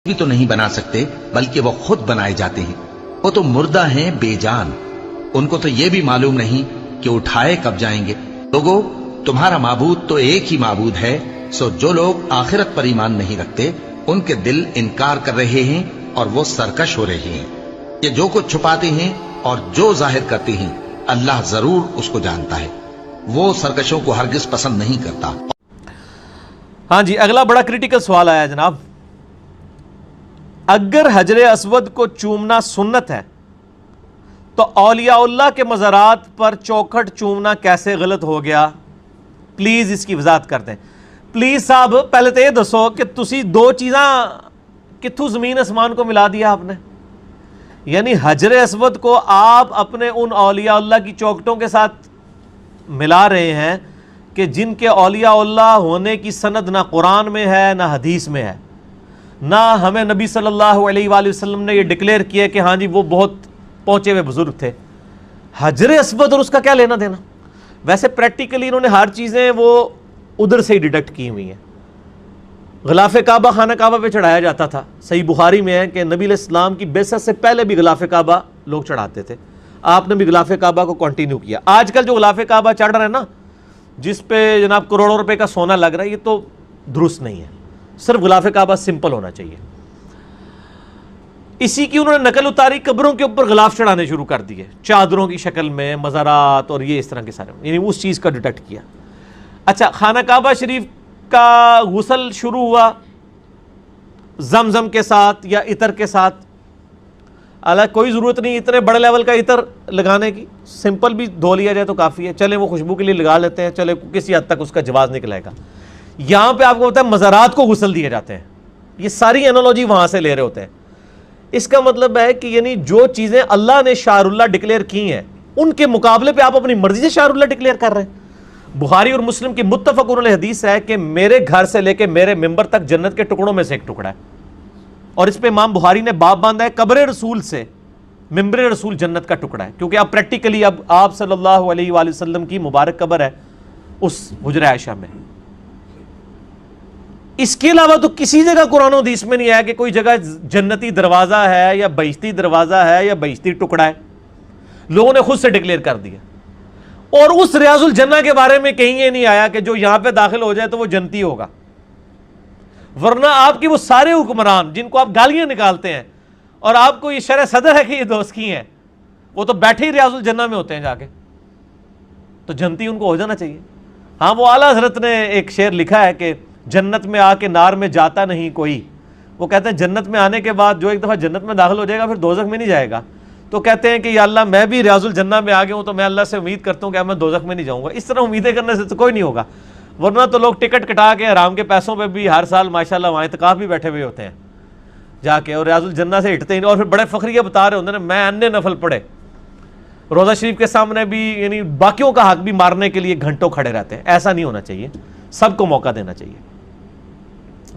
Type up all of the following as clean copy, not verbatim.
بھی تو نہیں بنا سکتے بلکہ وہ خود بنائے جاتے ہیں۔ وہ تو مردہ ہیں بے جان، ان کو تو یہ بھی معلوم نہیں کہ اٹھائے کب جائیں گے۔ لوگو، تمہارا معبود تو ایک ہی معبود ہے، سو جو لوگ آخرت پر ایمان نہیں رکھتے ان کے دل انکار کر رہے ہیں اور وہ سرکش ہو رہے ہیں۔ یہ جو کچھ چھپاتے ہیں اور جو ظاہر کرتے ہیں اللہ ضرور اس کو جانتا ہے، وہ سرکشوں کو ہرگز پسند نہیں کرتا۔ ہاں جی، اگلا بڑا کریٹیکل سوال آیا جناب، اگر حجر اسود کو چومنا سنت ہے تو اولیاء اللہ کے مزارات پر چوکھٹ چومنا کیسے غلط ہو گیا؟ پلیز اس کی وضاحت کر دیں۔ پلیز صاحب پہلے تو یہ دسو کہ تسی دو چیزاں کتھوں زمین اسمان کو ملا دیا آپ نے؟ یعنی حجر اسود کو آپ اپنے ان اولیاء اللہ کی چوکھٹوں کے ساتھ ملا رہے ہیں کہ جن کے اولیاء اللہ ہونے کی سند نہ قرآن میں ہے نہ حدیث میں ہے، نہ ہمیں نبی صلی اللہ علیہ وآلہ وسلم نے یہ ڈکلیئر کیا کہ ہاں جی وہ بہت پہنچے ہوئے بزرگ تھے۔ حجر اسود اور اس کا کیا لینا دینا؟ ویسے پریکٹیکلی انہوں نے ہر چیزیں وہ ادھر سے ہی ڈیڈکٹ کی ہوئی ہیں۔ غلاف کعبہ خانہ کعبہ پہ چڑھایا جاتا تھا، صحیح بخاری میں ہے کہ نبی علیہ السلام کی بعثت سے پہلے بھی غلاف کعبہ لوگ چڑھاتے تھے، آپ نے بھی غلاف کعبہ کو کنٹینیو کیا۔ آج کل جو غلاف کعبہ چڑھ رہا ہے نا، جس پہ جناب کروڑوں روپے کا سونا لگ رہا ہے، یہ تو درست نہیں ہے۔ صرف غلاف کعبہ سمپل ہونا چاہیے۔ اسی کی انہوں نے نقل اتاری، قبروں کے اوپر غلاف چڑھانے شروع کر دیے چادروں کی شکل میں، مزارات اور یہ اس طرح کے سارے، یعنی اس چیز کا ڈیٹیکٹ کیا۔ اچھا، خانہ کعبہ شریف کا غسل شروع ہوا زمزم کے ساتھ یا عطر کے ساتھ، حالانکہ کوئی ضرورت نہیں اتنے بڑے لیول کا عطر لگانے کی، سمپل بھی دھو لیا جائے تو کافی ہے، چلے وہ خوشبو کے لیے لگا لیتے ہیں، چلے کسی حد تک اس کا جواز نکلے گا۔ یہاں پہ آپ کو پتہ ہے مزارات کو غسل دیے جاتے ہیں، یہ ساری انالوجی وہاں سے لے رہے ہوتے ہیں۔ اس کا مطلب ہے کہ یعنی جو چیزیں اللہ نے شعر اللہ ڈکلیئر کی ہیں ان کے مقابلے پہ آپ اپنی مرضی سے شعر اللہ ڈکلیئر کر رہے ہیں۔ بخاری اور مسلم کی متفق علیہ حدیث ہے کہ میرے گھر سے لے کے میرے ممبر تک جنت کے ٹکڑوں میں سے ایک ٹکڑا ہے، اور اس پہ امام بخاری نے باب باندھا ہے قبر رسول سے ممبر رسول جنت کا ٹکڑا ہے، کیونکہ اب پریکٹیکلی اب آپ صلی اللہ علیہ وآلہ وسلم کی مبارک قبر ہے اس حجرہ عائشہ میں۔ اس کے علاوہ تو کسی جگہ قرآن و حدیث میں نہیں آیا کہ کوئی جگہ جنتی دروازہ ہے یا بہشتی دروازہ ہے یا بہشتی ٹکڑا ہے، لوگوں نے خود سے ڈکلیئر کر دیا۔ اور اس ریاض الجنہ کے بارے میں کہیں یہ نہیں آیا کہ جو یہاں پہ داخل ہو جائے تو وہ جنتی ہوگا، ورنہ آپ کی وہ سارے حکمران جن کو آپ گالیاں نکالتے ہیں اور آپ کو یہ شرح صدر ہے کہ یہ دوست کی ہیں، وہ تو بیٹھے ہی ریاض الجنہ میں ہوتے ہیں جا کے، تو جنتی ان کو ہو جانا چاہیے۔ ہاں، وہ اعلیٰ حضرت نے ایک شعر لکھا ہے کہ جنت میں آ کے نار میں جاتا نہیں کوئی، وہ کہتے ہیں جنت میں آنے کے بعد جو ایک دفعہ جنت میں داخل ہو جائے گا پھر دوزخ میں نہیں جائے گا، تو کہتے ہیں کہ یا اللہ میں بھی ریاض الجنہ میں آ گیا ہوں تو میں اللہ سے امید کرتا ہوں کہ میں دوزخ میں نہیں جاؤں گا۔ اس طرح امیدیں کرنے سے تو کوئی نہیں ہوگا، ورنہ تو لوگ ٹکٹ کٹا کے حرام کے پیسوں پہ بھی ہر سال ماشاءاللہ وہاں اعتکاف بھی بیٹھے ہوئے ہوتے ہیں جا کے، اور ریاض الجنہ سے ہٹتے ہیں، اور پھر بڑے فخریہ بتا رہے ہوتے ہیں میں انے نفل پڑھے، روزہ شریف کے سامنے بھی یعنی باقیوں کا حق بھی مارنے کے لیے گھنٹوں کھڑے رہتے ہیں۔ ایسا نہیں ہونا چاہیے، سب کو موقع دینا چاہیے۔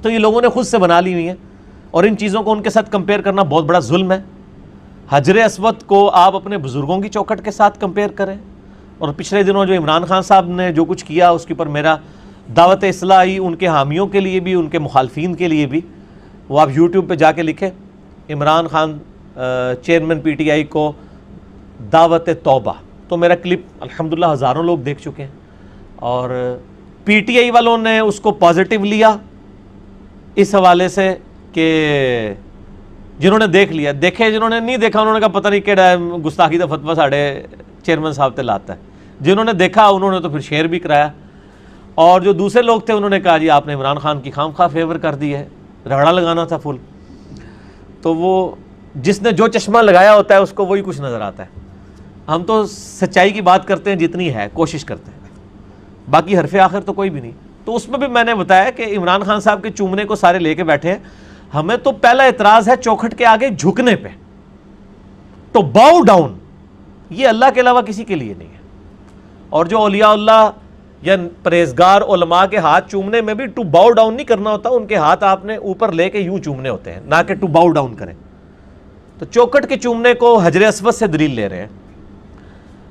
تو یہ لوگوں نے خود سے بنا لی ہوئی ہیں، اور ان چیزوں کو ان کے ساتھ کمپیئر کرنا بہت بڑا ظلم ہے۔ حجر اسود کو آپ اپنے بزرگوں کی چوکھٹ کے ساتھ کمپیئر کریں، اور پچھلے دنوں جو عمران خان صاحب نے جو کچھ کیا اس کے اوپر میرا دعوت اصلاحی ان کے حامیوں کے لیے بھی ان کے مخالفین کے لیے بھی، وہ آپ یوٹیوب پہ جا کے لکھیں Imran Khan chairman P T I کو دعوت توبہ، تو میرا کلپ الحمدللہ ہزاروں لوگ دیکھ چکے ہیں، اور پی ٹی آئی والوں نے اس کو پازیٹیو لیا اس حوالے سے کہ جنہوں نے دیکھ لیا دیکھے، جنہوں نے نہیں دیکھا انہوں نے کہا پتہ نہیں کیڑا ہے گستاخی دا فتویٰ ساڑھے چیئرمین صاحب تے لاتا ہے، جنہوں نے دیکھا انہوں نے تو پھر شیئر بھی کرایا، اور جو دوسرے لوگ تھے انہوں نے کہا جی آپ نے عمران خان کی خام خواہ فیور کر دی ہے، رگڑا لگانا تھا فل۔ تو وہ جس نے جو چشمہ لگایا ہوتا ہے اس کو وہی کچھ نظر آتا ہے۔ ہم تو سچائی کی بات کرتے ہیں جتنی ہے، کوشش کرتے ہیں، باقی حرف آخر تو کوئی بھی نہیں۔ تو اس میں بھی میں نے بتایا کہ عمران خان صاحب کے چومنے کو سارے لے کے بیٹھے ہیں، ہمیں تو پہلا اعتراض ہے چوکھٹ کے آگے جھکنے پہ، تو باؤ ڈاؤن یہ اللہ کے علاوہ کسی کے لیے نہیں ہے، اور جو اولیاء اللہ یا پرہیزگار علماء کے ہاتھ چومنے میں بھی ٹو باؤ ڈاؤن نہیں کرنا ہوتا، ان کے ہاتھ آپ نے اوپر لے کے یوں چومنے ہوتے ہیں، نہ کہ ٹو باؤ ڈاؤن کریں۔ تو چوکھٹ کے چومنے کو حجر اسود سے دلیل لے رہے ہیں۔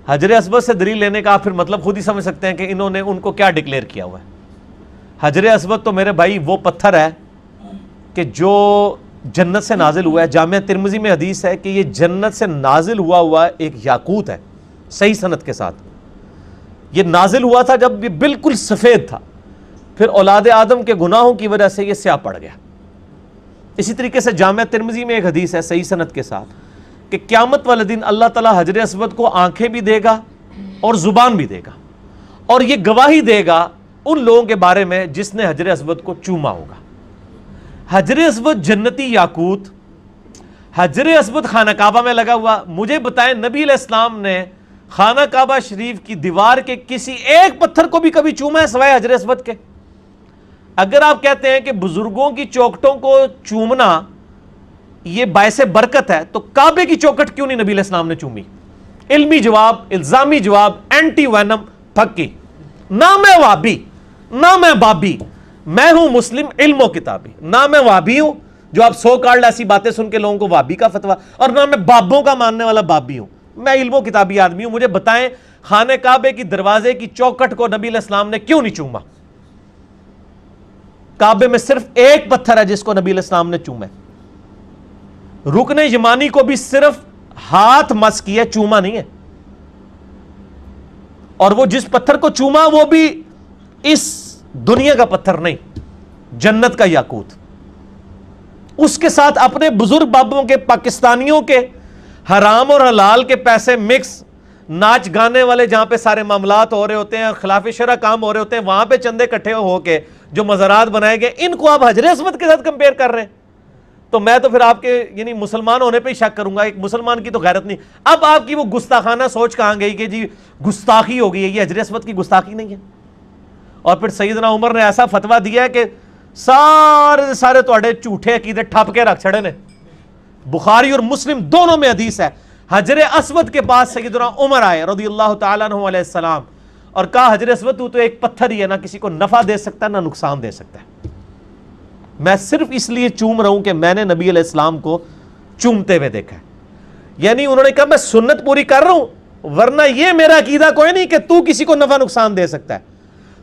حجر اسود سے دلیل لینے کا آپ پھر مطلب خود ہی سمجھ سکتے ہیں کہ انہوں نے ان کو کیا ڈکلیئر کیا ہوا ہے۔ حجر اسود تو میرے بھائی وہ پتھر ہے کہ جو جنت سے نازل ہوا ہے. جامعہ ترمذی میں حدیث ہے کہ یہ جنت سے نازل ہوا ایک یاقوت ہے, صحیح سند کے ساتھ. یہ نازل ہوا تھا جب یہ بالکل سفید تھا, پھر اولاد آدم کے گناہوں کی وجہ سے یہ سیاہ پڑ گیا. اسی طریقے سے جامعہ ترمذی میں ایک حدیث ہے صحیح سند کے ساتھ کہ قیامت والے دن اللہ تعالیٰ حجر اسود کو آنکھیں بھی دے گا اور زبان بھی دے گا, اور یہ گواہی دے گا ان لوگوں کے بارے میں جس نے حجر اسود کو چوما ہوگا. حجر اسود جنتی یاقوت, حجر اسود خانہ کعبہ میں لگا ہوا. مجھے بتائیں نبی علیہ السلام نے خانہ کعبہ شریف کی دیوار کے کسی ایک پتھر کو بھی کبھی چوما ہے سوائے حجر اسود کے؟ اگر آپ کہتے ہیں کہ بزرگوں کی چوکٹوں کو چومنا یہ باعث برکت ہے, تو کعبے کی چوکٹ کیوں نہیں نبی علیہ السلام نے چومی؟ علمی جواب, الزامی جواب, اینٹی وینم پھکی. نہ میں وابی نہ میں بابی, میں ہوں مسلم علم و کتابی. نہ میں وابی ہوں جو آپ سو کارڈ ایسی باتیں سن کے لوگوں کو وابی کا فتویٰ, اور نہ میں بابوں کا ماننے والا بابی ہوں. میں علم و کتابی آدمی ہوں. مجھے بتائیں خانہ کعبے کی دروازے کی چوکٹ کو نبی علیہ السلام نے کیوں نہیں چوما؟ کعبے میں صرف ایک پتھر ہے جس کو نبی علیہ السلام نے چوما. رکن یمانی کو بھی صرف ہاتھ مس کیا, چوما نہیں ہے. اور وہ جس پتھر کو چوما وہ بھی اس دنیا کا پتھر نہیں, جنت کا یاقوت. اس کے ساتھ اپنے بزرگ بابوں کے, پاکستانیوں کے حرام اور حلال کے پیسے مکس, ناچ گانے والے جہاں پہ سارے معاملات ہو رہے ہوتے ہیں, خلاف شرع کام ہو رہے ہوتے ہیں, وہاں پہ چندے اکٹھے ہو کے جو مزارات بنائے گئے, ان کو آپ حجر اسود کے ساتھ کمپیئر کر رہے ہیں. تو میں تو پھر آپ کے یعنی مسلمان ہونے پہ ہی شک کروں گا. ایک مسلمان کی تو غیرت نہیں. اب آپ کی وہ گستاخانہ سوچ کہاں گئی کہ جی گستاخی ہو گئی ہے, یہ حجر اسود کی گستاخی نہیں ہے. اور پھر سیدنا عمر نے ایسا فتویٰ دیا ہے کہ سارے تواڈے جھوٹے عقیدے ٹھپ کے رکھ چھڑے نے. بخاری اور مسلم دونوں میں حدیث ہے, حجر اسود کے پاس سیدنا عمر آئے رضی اللہ تعالیٰ عنہ علیہ السلام, اور کہا حجر اسود تو ایک پتھر ہی ہے, نہ کسی کو نفع دے سکتا ہے نہ نقصان دے سکتا ہے. میں صرف اس لیے چوم رہا ہوں کہ میں نے نبی علیہ السلام کو چومتے ہوئے دیکھا ہے. یعنی انہوں نے کہا میں سنت پوری کر رہا ہوں, ورنہ یہ میرا عقیدہ کوئی نہیں کہ تو کسی کو نفع نقصان دے سکتا ہے.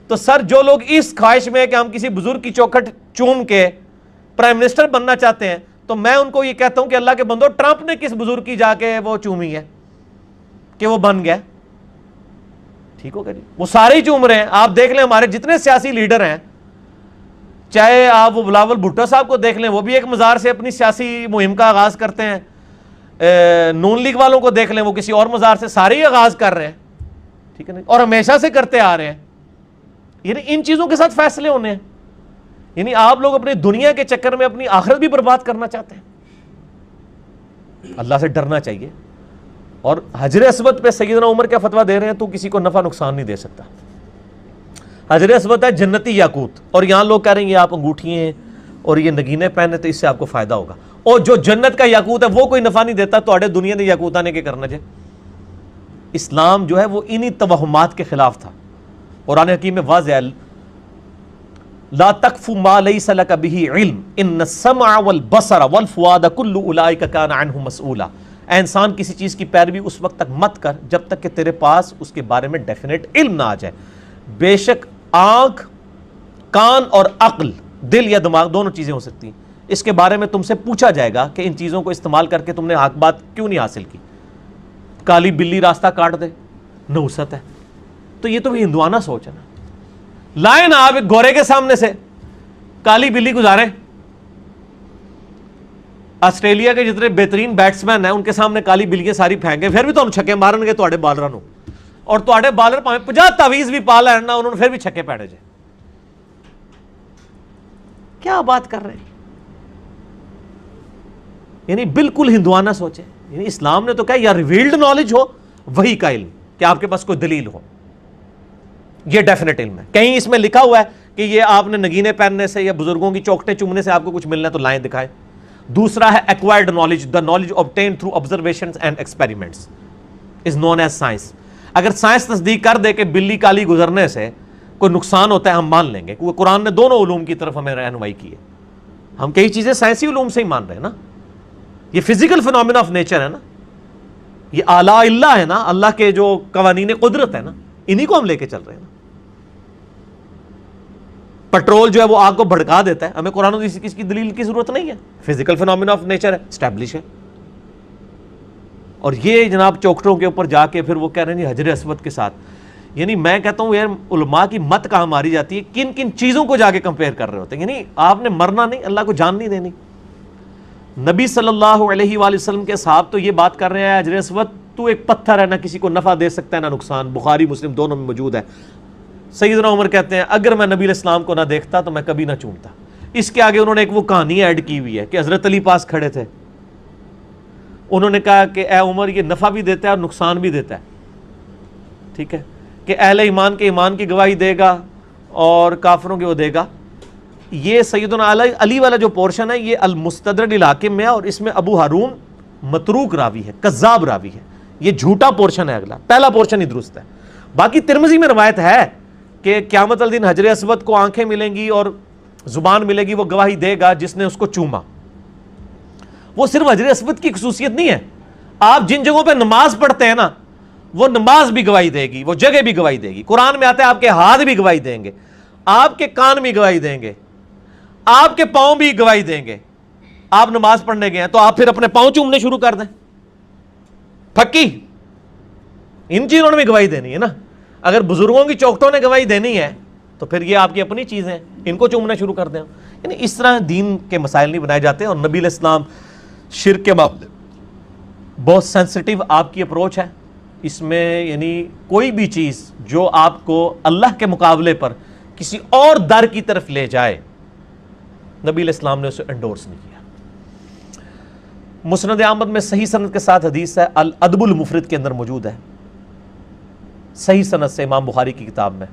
تو سر جو لوگ اس خواہش میں کہ ہم کسی بزرگ کی چوکھٹ چوم کے پرائم منسٹر بننا چاہتے ہیں, تو میں ان کو یہ کہتا ہوں کہ اللہ کے بندو, ٹرمپ نے کس بزرگ کی جا کے وہ چومی ہے کہ وہ بن گیا؟ ٹھیک ہوگا جی, وہ سارے ہی چوم رہے ہیں. آپ دیکھ لیں ہمارے جتنے سیاسی لیڈر ہیں, چاہے آپ وہ بلاول بھٹو صاحب کو دیکھ لیں, وہ بھی ایک مزار سے اپنی سیاسی مہم کا آغاز کرتے ہیں. نون لیگ والوں کو دیکھ لیں, وہ کسی اور مزار سے, سارے ہی آغاز کر رہے ہیں. ٹھیک ہے نا, اور ہمیشہ سے کرتے آ رہے ہیں. یعنی ان چیزوں کے ساتھ فیصلے ہونے ہیں. یعنی آپ لوگ اپنی دنیا کے چکر میں اپنی آخرت بھی برباد کرنا چاہتے ہیں. اللہ سے ڈرنا چاہیے. اور حجر اسود پہ سیدنا عمر کیا فتویٰ دے رہے ہیں, تو کسی کو نفع نقصان نہیں دے سکتا. حجر اسود ہے جنتی یاقوت, اور یہاں لوگ کہہ رہے ہیں یہ آپ انگوٹھی ہیں اور یہ نگینے پہنے تو اس سے آپ کو فائدہ ہوگا. اور جو جنت کا یاقوت ہے وہ کوئی نفع نہیں دیتا, تو دنیا نے یاقوتہ نے کیا کرنا چاہیے. اسلام جو ہے وہ انہی توہمات کے خلاف تھا. قرآن حکیم میں واضح ہے, لا تقف ما لیس لک بہ علم ان السمع والبصر والفؤاد کل اولئک کان عنہ مسئولا. اے انسان کسی چیز کی پیروی اس وقت تک مت کر جب تک کہ تیرے پاس اس کے بارے میں ڈیفینیٹ علم نہ آ جائے. بے شک آنکھ, کان اور عقل, دل یا دماغ دونوں چیزیں ہو سکتی ہیں. اس کے بارے میں تم سے پوچھا جائے گا کہ ان چیزوں کو استعمال کر کے تم نے حق بات کیوں نہیں حاصل کی. کالی بلی راستہ کاٹ دے, نحوست ہے. تو یہ تو بھی ہندوانہ سوچ ہے نا. لائیں نا آپ ایک گورے کے سامنے سے کالی بلی گزاریں. آسٹریلیا کے جتنے بہترین بیٹسمین ہیں ان کے سامنے کالی بلیاں ساری پھینکیں, پھر بھی تو چھکے مارن گے تواڈے بالراں نوں, اور تواڈے بالر پاویں 50 تعویذ بھی پا لین نا, انہوں نے پھر بھی چھکے پیڑے جے. کیا بات کر رہے ہیں. یعنی بالکل ہندوانہ سوچے. یعنی اسلام نے تو کہا یا ریویلڈ نالج ہو, وہی کا علم, کہ آپ کے پاس کوئی دلیل ہو, یہ ڈیفینیٹ علم ہے. کہیں اس میں لکھا ہوا ہے کہ یہ آپ نے نگینے پہننے سے یا بزرگوں کی چوکٹیں چومنے سے آپ کو کچھ ملنا ہے, تو لائیں دکھائیں. دوسرا ہے acquired knowledge, the knowledge obtained through observations and experiments is known as science. اگر سائنس تصدیق کر دے کہ بلی کالی گزرنے سے کوئی نقصان ہوتا ہے, ہم مان لیں گے, کیونکہ قرآن نے دونوں علوم کی طرف ہمیں رہنمائی کی ہے. ہم کئی چیزیں سائنسی علوم سے ہی مان رہے ہیں نا. یہ فزیکل فنومینا آف نیچر ہے نا, یہ آلاء اللہ ہے نا, اللہ کے جو قوانین قدرت ہے نا, انہی کو ہم لے کے چل رہے ہیں نا. پیٹرول جو ہے وہ آگ کو بھڑکا دیتا ہے, ہمیں قرآن و حدیث کی دلیل کی ضرورت نہیں ہے, فزیکل فینومینا آف نیچر ہے, اسٹیبلش ہے. اور یہ جناب چوکٹوں کے اوپر جا کے پھر وہ کہہ رہے ہیں حجر اسود کے ساتھ, یعنی میں کہتا ہوں یار علماء کی مت کہاں ماری جاتی ہے, کن کن چیزوں کو جا کے کمپیئر کر رہے ہوتے ہیں. یعنی آپ نے مرنا نہیں, اللہ کو جان نہیں دینی. نبی صلی اللہ علیہ وآلہ وسلم کے صحاب تو یہ بات کر رہے ہیں حجر اسود تو ایک پتھر ہے, نہ کسی کو نفع دے سکتا ہے نہ نقصان, بخاری مسلم دونوں میں موجود ہے. سیدنا عمر کہتے ہیں اگر میں نبی علیہ السلام کو نہ دیکھتا تو میں کبھی نہ چومتا. اس کے آگے انہوں نے ایک وہ کہانی ایڈ کی ہوئی ہے کہ حضرت علی پاس کھڑے تھے, انہوں نے کہا کہ اے عمر یہ نفع بھی دیتا ہے اور نقصان بھی دیتا ہے, ٹھیک ہے, کہ اہل ایمان کے ایمان کی گواہی دے گا اور کافروں کی وہ دے گا. یہ سیدنا علی والا جو پورشن ہے یہ المستدرک الحاکم میں ہے, اور اس میں ابو ہارون متروک راوی ہے, کذاب راوی ہے, یہ جھوٹا پورشن ہے. اگلا پہلا پورشن ہی درست ہے. باقی ترمذی میں روایت ہے کہ قیامت الدین حجر اسود کو آنکھیں ملیں گی اور زبان ملے گی, وہ گواہی دے گا جس نے اس کو چوما. وہ صرف حجر اسود کی خصوصیت نہیں ہے, آپ جن جگہوں پہ نماز پڑھتے ہیں نا وہ نماز بھی گواہی دے گی, وہ جگہ بھی گواہی دے گی. قرآن میں آتا ہے آپ کے ہاتھ بھی گواہی دیں گے, آپ کے کان بھی گواہی دیں گے, آپ کے پاؤں بھی گواہی دیں گے. آپ نماز پڑھنے گئے ہیں تو آپ پھر اپنے پاؤں چومنے شروع کر دیں, پھکی ان چیزوں نے بھی گواہی دینی ہے نا. اگر بزرگوں کی چوکٹوں نے گواہی دینی ہے تو پھر یہ آپ کی اپنی چیزیں ہیں, ان کو چومنا شروع کر دیں. یعنی اس طرح دین کے مسائل نہیں بنائے جاتے. اور نبی علیہ السلام شرک کے معاملے بہت سینسٹیو آپ کی اپروچ ہے, اس میں یعنی کوئی بھی چیز جو آپ کو اللہ کے مقابلے پر کسی اور در کی طرف لے جائے, نبی علیہ السلام نے اسے انڈورس نہیں کیا. مسند احمد میں صحیح سند کے ساتھ حدیث ہے, الادب المفرد کے اندر موجود ہے, صحیح سند سے امام بخاری کی کتاب میں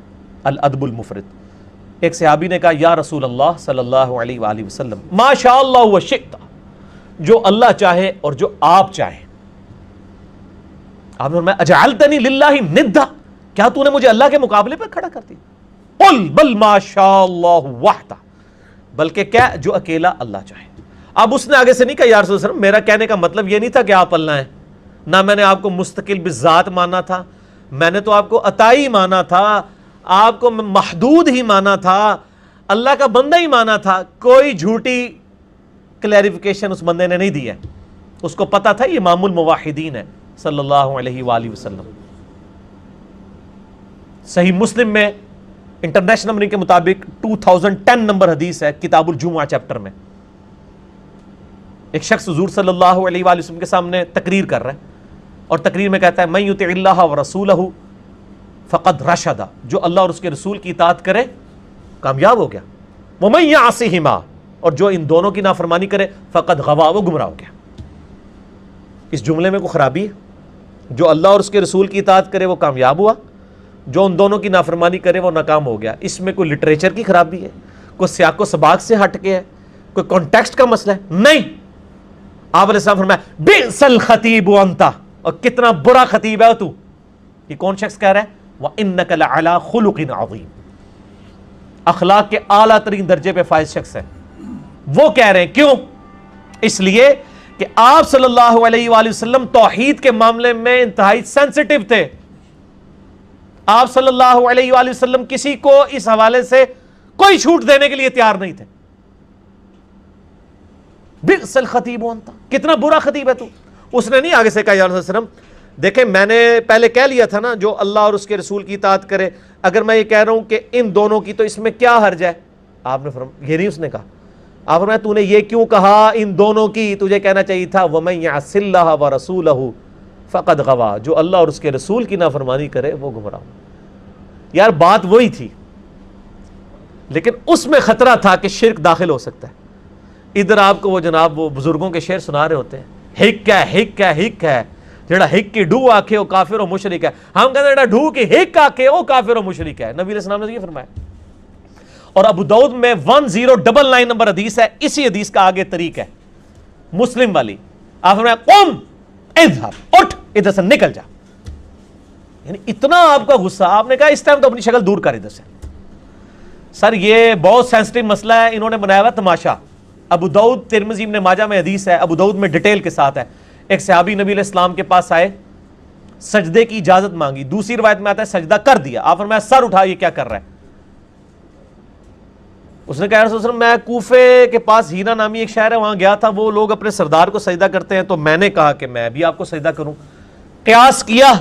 الادب المفرد. ایک صحابی نے کہا یا رسول اللہ صلی اللہ علیہ وآلہ وسلم ما شاء اللہ وشئت, جو اللہ چاہے اور جو آپ چاہیں. آپ نے فرمایا اجعلتنی للہ ندا, کیا تو نے مجھے اللہ کے مقابلے پر کھڑا کر دیا. قل بل ما شاء اللہ وحدہ, بلکہ کیا جو اکیلا اللہ چاہے. اب اس نے آگے سے نہیں کہا یا رسول اللہ میرا کہنے کا مطلب یہ نہیں تھا کہ آپ اللہ ہیں, نہ میں نے آپ کو مستقل بذات مانا تھا, میں نے تو آپ کو عطائی مانا تھا, آپ کو محدود ہی مانا تھا, اللہ کا بندہ ہی مانا تھا. کوئی جھوٹی کلیریفیکیشن اس بندے نے نہیں دی ہے, اس کو پتا تھا یہ امام الموحدین ہے صلی اللہ علیہ وآلہ وسلم. صحیح مسلم میں انٹرنیشنل نمبرنگ کے مطابق 2010 نمبر حدیث ہے, کتاب الجمعہ چیپٹر میں. ایک شخص حضور صلی اللہ علیہ وآلہ وسلم کے سامنے تقریر کر رہا ہے, اور تقریر میں کہتا ہے من یطع اللہ ورسولہ فقد رشد, جو اللہ اور اس کے رسول کی اطاعت کرے کامیاب ہو گیا. ومن یعصہما, اور جو ان دونوں کی نافرمانی کرے فقد غوا, وہ گمراہ ہو گیا. اس جملے میں کوئی خرابی ہے؟ جو اللہ اور اس کے رسول کی اطاعت کرے وہ کامیاب ہوا, جو ان دونوں کی نافرمانی کرے وہ ناکام ہو گیا. اس میں کوئی لٹریچر کی خرابی ہے, کوئی سیاق و سباق سے ہٹ کے ہے, کوئی کانٹیکسٹ کا مسئلہ ہے؟ نہیں. آپ علیہ السلام فرمایا بئس الخطیب انت, اور کتنا برا خطیب ہے تو. یہ کون شخص کہہ رہا ہے؟ وانک لعلی خلق عظیم, اخلاق کے اعلیٰ ترین درجے پہ فائز شخص ہے. وہ کہہ رہے ہیں کیوں؟ اس لیے کہ آپ صلی اللہ علیہ وآلہ وسلم توحید کے معاملے میں انتہائی سینسٹیو تھے. آپ صلی اللہ علیہ وآلہ وسلم کسی کو اس حوالے سے کوئی چھوٹ دینے کے لیے تیار نہیں تھے. بئس الخطیب انت, کتنا برا خطیب ہے تو. اس نے نہیں آگے سے کہا یا رسول اللہ دیکھیں میں نے پہلے کہہ لیا تھا نا جو اللہ اور اس کے رسول کی اطاعت کرے, اگر میں یہ کہہ رہا ہوں کہ ان دونوں کی تو اس میں کیا حرج ہے. آپ نے فرمایا یہ نہیں اس نے کہا, آپ نے تو نے یہ کیوں کہا ان دونوں کی, تجھے کہنا چاہیے تھا ومن یعص اللہ ورسولہ فقد غوا, جو اللہ اور اس کے رسول کی نافرمانی کرے وہ گمراہ. یار بات وہی تھی, لیکن اس میں خطرہ تھا کہ شرک داخل ہو سکتا ہے. ادھر آپ کو وہ جناب وہ بزرگوں کے شعر سنا رہے ہوتے ہیں, ہک ہے ہک ہے ہک ہے, جڑا ہک کی ڈو آکھے وہ کافر و مشرک ہے. ہم کہتے ہیں جڑا ڈو کی ہک آکھے وہ کافر و مشرک ہے. نبی علیہ السلام نے یہ فرمایا. اور ابو داؤد میں 1099 نمبر حدیث ہے, اسی حدیث کا آگے طریق ہے مسلم والی. آپ فرمایا قم اذهب, اٹھ ادھر سے نکل جا. یعنی اتنا آپ کا غصہ, آپ نے کہا اس ٹائم تو اپنی شکل دور کر ادھر سے. سر یہ بہت سینسٹیو مسئلہ ہے, انہوں نے بنایا ہوا تماشا. ابو داؤد ترمذی ابن ماجہ میں حدیث ہے, ابو داؤد میں ڈیٹیل کے ساتھ ہے. ایک صحابی نبی علیہ السلام کے پاس آئے, سجدے کی اجازت مانگی. دوسری روایت میں آتا ہے سجدہ کر دیا. آپ فرمایا سر اٹھا, یہ کیا کر رہا ہے؟ اس نے کہا رسول اللہ میں کوفے کے پاس ہیرا نامی ایک شہر ہے وہاں گیا تھا, وہ لوگ اپنے سردار کو سجدہ کرتے ہیں, تو میں نے کہا کہ میں بھی آپ کو سجدہ کروں. قیاس کیا,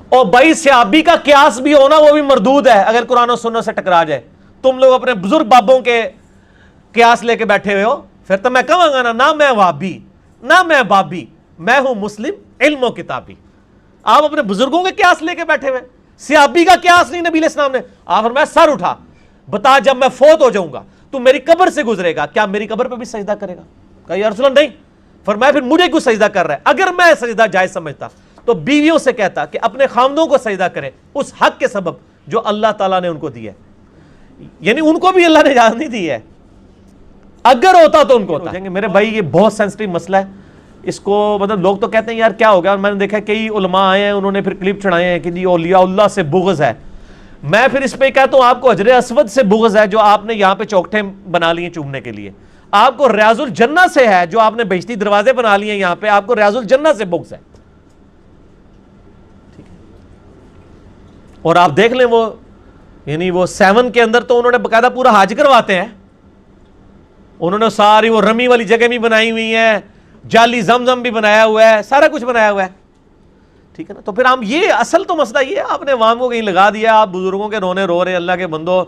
اور بھائی صحابی کا قیاس بھی ہونا وہ بھی مردود ہے اگر قرآن و سنت سے ٹکرا جائے. تم لوگ اپنے بزرگ بابوں کے قیاس لے کے بیٹھے ہوئے ہو, پھر تو میں کہوں گا نہ میں وہابی نہ میں بابی, میں ہوں مسلم علم و کتابی. آپ اپنے بزرگوں کے قیاس لے کے بیٹھے ہوئے, صحابی کا قیاس نہیں نبی علیہ السلام نے. آپ فرمایا سر اٹھا, بتا جب میں فوت ہو جاؤں گا تو میری قبر سے گزرے گا, کیا میری قبر پہ بھی سجدہ کرے گا؟ کہا یا رسول اللہ نہیں. فرمایا پھر مجھے کیوں سجدہ کر رہا ہے؟ اگر میں سجدہ جائز سمجھتا تو بیویوں سے کہتا کہ اپنے خامدوں کو سجدہ کرے اس حق کے سبب جو اللہ تعالیٰ نے ان کو دیا ہے. یعنی ان کو بھی اللہ نے اجازت نہیں دی ہے, اگر ہوتا تو ان کو ہوتا. میرے بھائی یہ بہت سینسٹیو مسئلہ ہے, اس کو مطلب لوگ تو کہتے ہیں یار کیا ہو گیا, اور میں نے دیکھا کئی علماء آئے ہیں انہوں نے پھر کلپ چڑھائے ہیں کہ جی اولیاء اللہ سے بغض ہے. میں پھر اس پہ کہتا ہوں آپ کو حجر اسود سے بغض ہے جو آپ نے یہاں پہ چوکٹیں بنا لی ہیں چومنے کے لیے. آپ کو ریاض الجنہ سے ہے جو آپ نے بہشتی دروازے بنا لیے ہیں یہاں پہ, آپ کو ریاض الجنہ سے بغض ہے. اور آپ دیکھ لیں وہ یعنی وہ 7 کے اندر تو انہوں نے باقاعدہ پورا حج کرواتے ہیں, انہوں نے ساری وہ رمی والی جگہ بھی بنائی ہوئی ہیں, جعلی زمزم بھی بنایا ہوا ہے, سارا کچھ بنایا ہوا ہے. ٹھیک ہے نا, تو پھر ہم یہ اصل تو مسئلہ یہ ہے آپ نے عوام کو کہیں لگا دیا, آپ بزرگوں کے رونے رو رہے. اللہ کے بندو,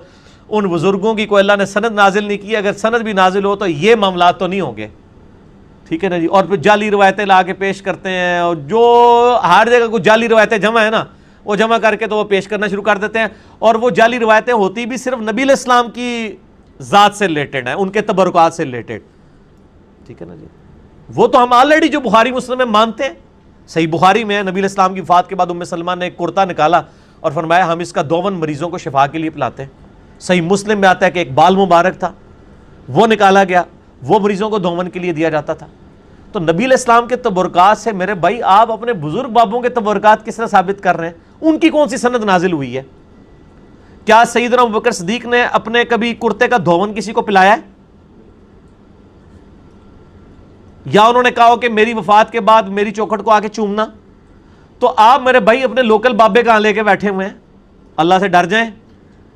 ان بزرگوں کی کوئی اللہ نے سند نازل نہیں کی, اگر سند بھی نازل ہو تو یہ معاملات تو نہیں ہوں گے. ٹھیک ہے نا جی, اور پھر جعلی روایتیں لا کے پیش کرتے ہیں, اور جو ہر جگہ کوئی جعلی روایتیں جمع ہے نا وہ جمع کر کے تو وہ پیش کرنا شروع کر دیتے ہیں. اور وہ جعلی روایتیں ہوتی بھی صرف نبی علیہ السلام کی ذات سے ریلیٹڈ ہیں, ان کے تبرکات سے ریلیٹڈ. ٹھیک ہے نا جی, وہ تو ہم آلریڈی جو بخاری مسلم میں مانتے ہیں. صحیح بخاری میں نبی علیہ السلام کی وفات کے بعد ام سلمہ نے ایک کرتا نکالا اور فرمایا ہم اس کا دوون مریضوں کو شفا کے لیے پلاتے ہیں. صحیح مسلم میں آتا ہے کہ ایک بال مبارک تھا وہ نکالا گیا, وہ مریضوں کو دوون کے لیے دیا جاتا تھا. تو نبی علیہ السلام کے تبرکات سے میرے بھائی آپ اپنے بزرگ بابوں کے تبرکات کس طرح ثابت کر رہے ہیں؟ ان کی کون سی سند نازل ہوئی ہے؟ کیا سیدنا ابوبکر صدیق نے اپنے کبھی کرتے کا دھون کسی کو پلایا ہے؟ یا انہوں نے کہا کہ میری وفات کے بعد میری چوکھٹ کو آ کے چومنا؟ تو آپ میرے بھائی اپنے لوکل بابے کہاں لے کے بیٹھے ہوئے ہیں, اللہ سے ڈر جائیں.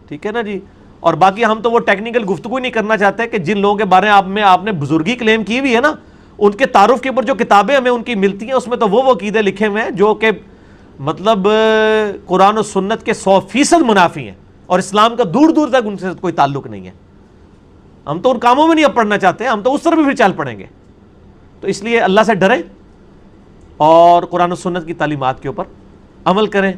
ٹھیک ہے نا جی, اور باقی ہم تو وہ ٹیکنیکل گفتگو نہیں کرنا چاہتے کہ جن لوگوں کے بارے میں آپ نے بزرگی کلیم کی ہوئی ہے نا, ان کے تعارف کے اوپر جو کتابیں ہمیں ان کی ملتی ہیں اس میں تو وہ عقیدے لکھے ہوئے ہیں جو کہ مطلب قرآن و سنت کے 100% منافی ہیں, اور اسلام کا دور دور تک ان سے کوئی تعلق نہیں ہے. ہم تو ان کاموں میں نہیں اب پڑھنا چاہتے, ہم تو اس طرح بھی پھر چل پڑیں گے. تو اس لیے اللہ سے ڈریں اور قرآن و سنت کی تعلیمات کے اوپر عمل کریں.